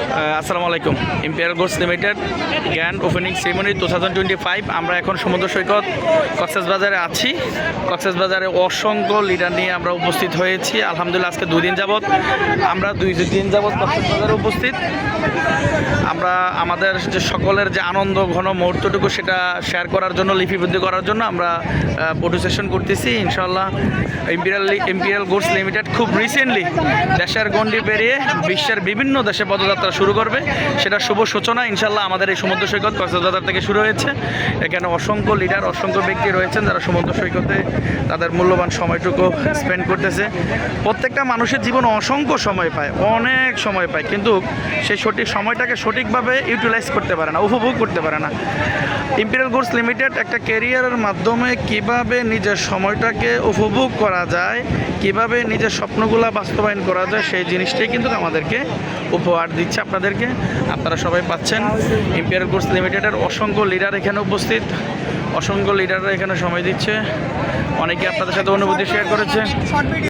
আসসালামু আলাইকুম। Imperial গোল্ডস limited grand opening ceremony 2025। আমরা এখন সমুদ্র সৈকত কক্সবাজারে আছি। কক্সবাজারে অসংখ্য লিডার নিয়ে আমরা উপস্থিত হয়েছি। আলহামদুলিল্লাহ আজকে 2 দিন যাবৎ আমরা 2 দিন যাবৎ কক্সবাজারে উপস্থিত। আমরা আমাদের যে সকলের যে আনন্দ ঘন মুহূর্তটুকু সেটা শেয়ার করার জন্য, লিপিবদ্ধ করার জন্য আমরা ফটো সেশন করতেছি। ইনশাআল্লাহ ইম্পেরিয়াল গোল্ডস লিমিটেড খুব রিসেন্টলি দেশের গণ্ডি পেরিয়ে বিশ্বের বিভিন্ন দেশে পদযাত্রা শুরু করবে। সেটা শুভ সূচনা ইনশাআল্লাহ আমাদের এই সমুদ্র সৈকত কক্সবাজার থেকে শুরু হয়েছে। এখানে অসংখ্য লিডার, অসংখ্য ব্যক্তি রয়েছেন যারা সমুদ্র সৈকতে তাদের মূল্যবান সময়টুকু স্পেন্ড করতেছে। প্রত্যেকটা মানুষের জীবন অসংখ্য সময় পায়, অনেক সময় পায়, কিন্তু সেই সঠিক সময়টাকে সঠিকভাবে ইউটিলাইজ করতে পারে না, উপভোগ করতে পারে না। ইম্পেরিয়াল গোল্ডস লিমিটেড একটা ক্যারিয়ারের মাধ্যমে কিভাবে নিজের সময়টাকে উপভোগ করা যায়, কিভাবে নিজের স্বপ্নগুলো বাস্তবায়ন করা যায়, সেই জিনিসটাই কিন্তু আমাদেরকে উপহার দিচ্ছে আপনাদেরকে। আপনারা সবাই পাচ্ছেন। ইম্পেরিয়াল গোল্ডস লিমিটেডের অসংখ্য লিডার এখানে উপস্থিত, অসংখ্য লিডাররা এখানে সময় দিচ্ছে। অনেকে আপনাদের সাথে অনুভূতি শেয়ার করেছে।